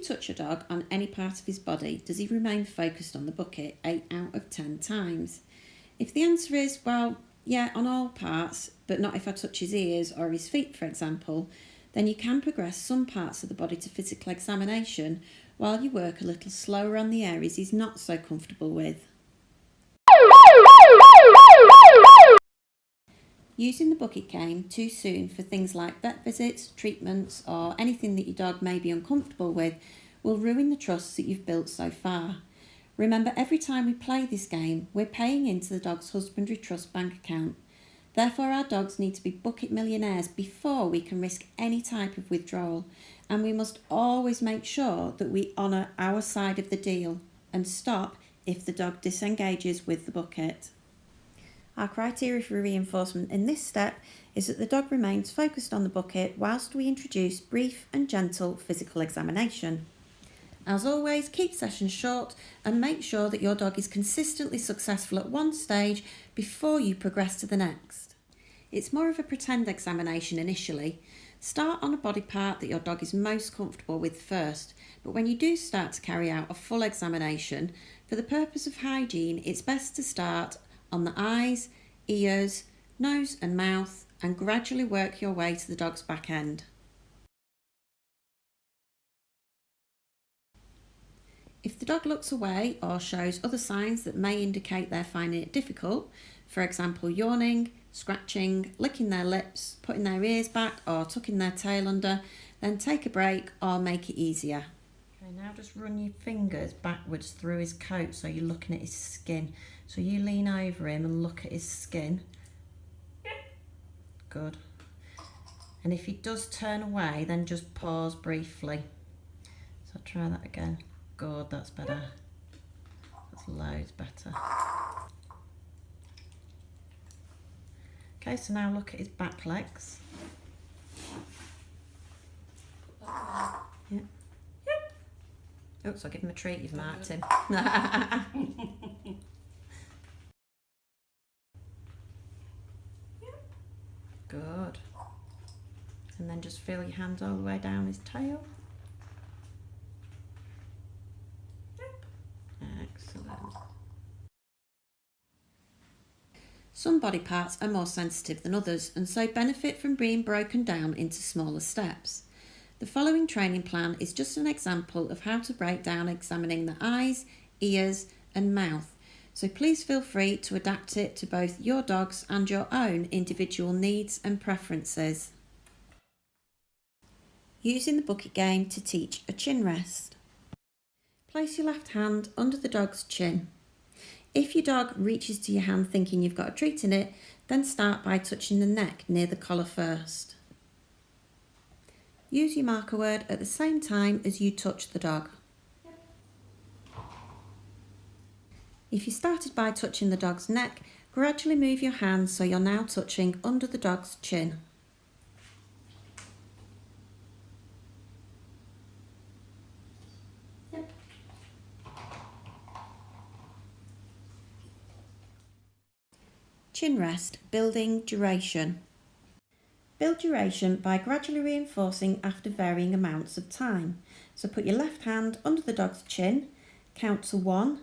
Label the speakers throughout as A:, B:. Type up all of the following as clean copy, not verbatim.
A: you touch a dog on any part of his body, does he remain focused on the bucket 8 out of 10 times? If the answer is, well, yeah, on all parts, but not if I touch his ears or his feet, for example, then you can progress some parts of the body to physical examination while you work a little slower on the areas he's not so comfortable with. Using the bucket game too soon for things like vet visits, treatments, or anything that your dog may be uncomfortable with will ruin the trust that you've built so far. Remember, every time we play this game, we're paying into the dog's husbandry trust bank account. Therefore, our dogs need to be bucket millionaires before we can risk any type of withdrawal, and we must always make sure that we honour our side of the deal and stop if the dog disengages with the bucket. Our criteria for reinforcement in this step is that the dog remains focused on the bucket whilst we introduce brief and gentle physical examination. As always, keep sessions short and make sure that your dog is consistently successful at one stage before you progress to the next. It's more of a pretend examination initially. Start on a body part that your dog is most comfortable with first, but when you do start to carry out a full examination, for the purpose of hygiene, it's best to start on the eyes, ears, nose and mouth, and gradually work your way to the dog's back end. If the dog looks away or shows other signs that may indicate they're finding it difficult, for example yawning, scratching, licking their lips, putting their ears back or tucking their tail under, then take a break or make it easier. Okay, now just run your fingers backwards through his coat so you're looking at his skin. So you lean over him and look at his skin. Good. And if he does turn away, then just pause briefly. So I'll try that again. Good, that's better. That's loads better. Okay, so now look at his back legs. Yeah. Oops, I'll give him a treat, you've marked him. Good. And then just feel your hands all the way down his tail. Excellent. Some body parts are more sensitive than others and so benefit from being broken down into smaller steps. The following training plan is just an example of how to break down examining the eyes, ears and mouth, so please feel free to adapt it to both your dog's and your own individual needs and preferences. Using the bucket game to teach a chin rest. Place your left hand under the dog's chin. If your dog reaches to your hand thinking you've got a treat in it, then start by touching the neck near the collar first. Use your marker word at the same time as you touch the dog. If you started by touching the dog's neck, gradually move your hand so you're now touching under the dog's chin. Chin rest, building duration. Build duration by gradually reinforcing after varying amounts of time. So put your left hand under the dog's chin, count to 1,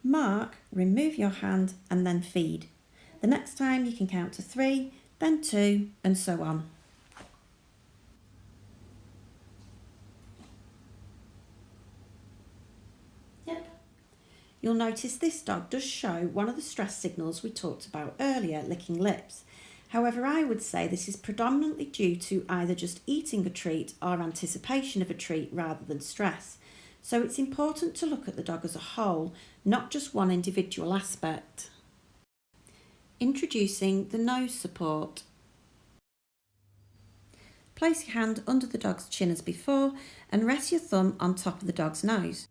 A: mark, remove your hand and then feed. The next time you can count to 3, then 2 and so on. You'll notice this dog does show one of the stress signals we talked about earlier, licking lips. However, I would say this is predominantly due to either just eating a treat or anticipation of a treat rather than stress. So it's important to look at the dog as a whole, not just one individual aspect. Introducing the nose support. Place your hand under the dog's chin as before and rest your thumb on top of the dog's nose.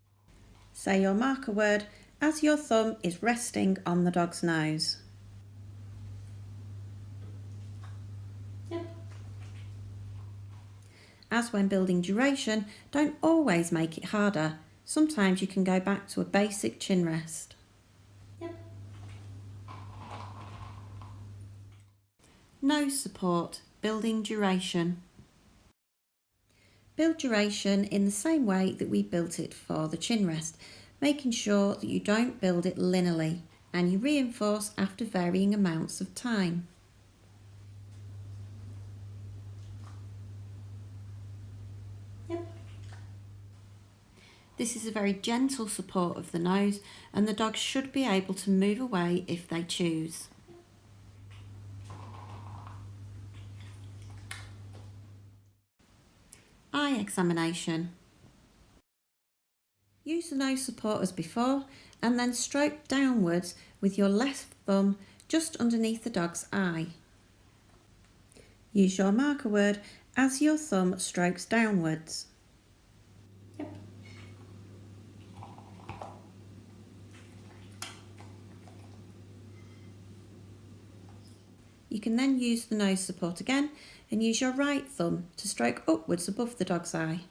A: Say your marker word as your thumb is resting on the dog's nose. As when building duration, don't always make it harder. Sometimes you can go back to a basic chin rest. Nose support, building duration. Build duration in the same way that we built it for the chin rest, making sure that you don't build it linearly and you reinforce after varying amounts of time. This is a very gentle support of the nose, and the dog should be able to move away if they choose. Eye examination. Use the nose support as before and then stroke downwards with your left thumb just underneath the dog's eye. Use your marker word as your thumb strokes downwards. You can then use the nose support again and use your right thumb to stroke upwards above the dog's eye.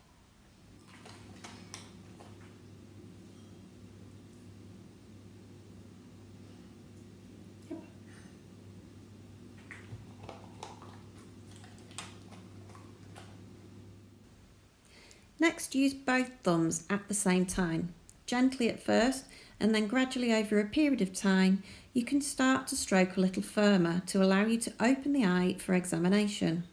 A: Next, use both thumbs at the same time, gently at first, and then gradually over a period of time, you can start to stroke a little firmer to allow you to open the eye for examination.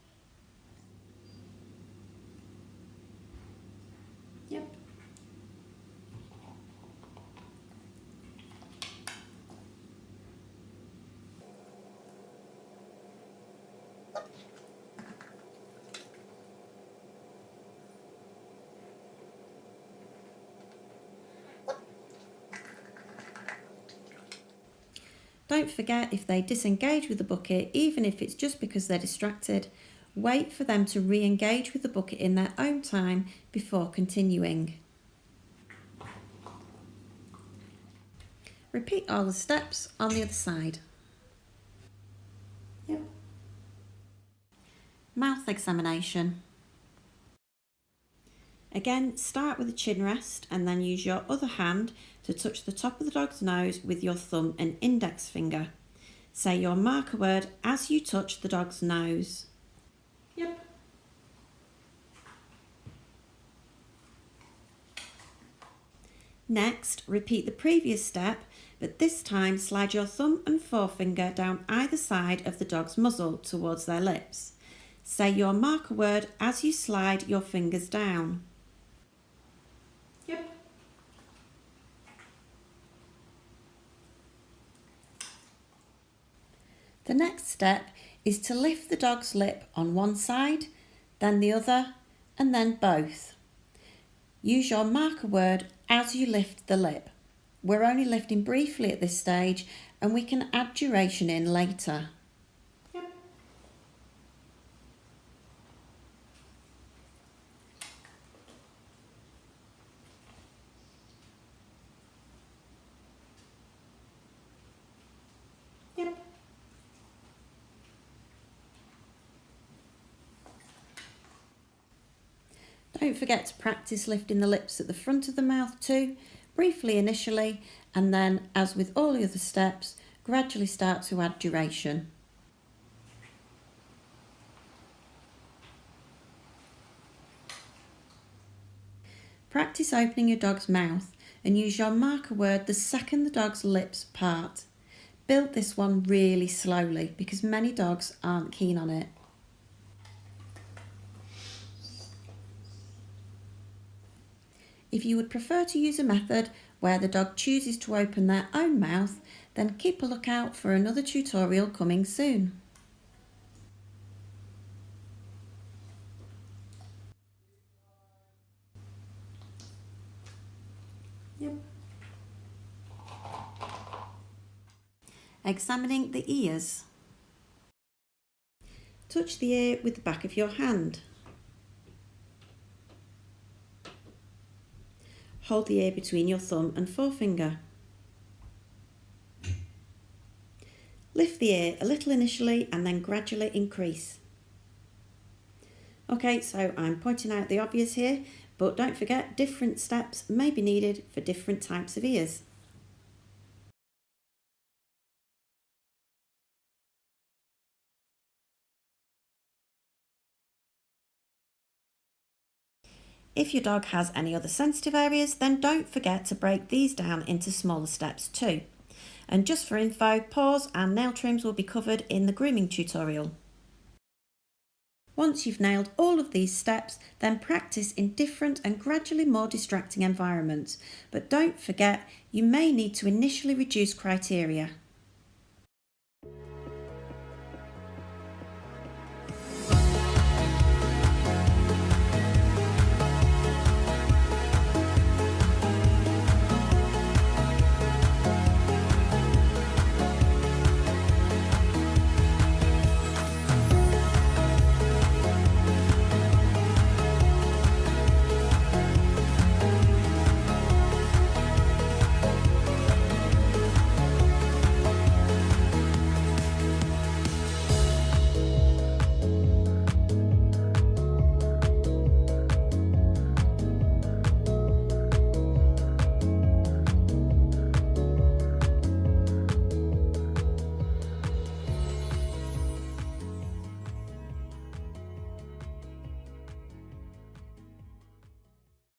A: Don't forget, if they disengage with the bucket, even if it's just because they're distracted, wait for them to re-engage with the bucket in their own time before continuing. Repeat all the steps on the other side. Mouth examination. Again, start with a chin rest and then use your other hand to touch the top of the dog's nose with your thumb and index finger. Say your marker word as you touch the dog's nose. Next, repeat the previous step, but this time slide your thumb and forefinger down either side of the dog's muzzle towards their lips. Say your marker word as you slide your fingers down. The next step is to lift the dog's lip on one side, then the other, and then both. Use your marker word as you lift the lip. We're only lifting briefly at this stage and we can add duration in later. Don't forget to practice lifting the lips at the front of the mouth too, briefly initially, and then, as with all the other steps, gradually start to add duration. Practice opening your dog's mouth and use your marker word the second the dog's lips part. Build this one really slowly because many dogs aren't keen on it. If you would prefer to use a method where the dog chooses to open their own mouth, then keep a lookout for another tutorial coming soon. Examining the ears. Touch the ear with the back of your hand. Hold the ear between your thumb and forefinger. Lift the ear a little initially and then gradually increase. Okay, so I'm pointing out the obvious here, but don't forget different steps may be needed for different types of ears. If your dog has any other sensitive areas, then don't forget to break these down into smaller steps too. And just for info, paws and nail trims will be covered in the grooming tutorial. Once you've nailed all of these steps, then practice in different and gradually more distracting environments. But don't forget, you may need to initially reduce criteria.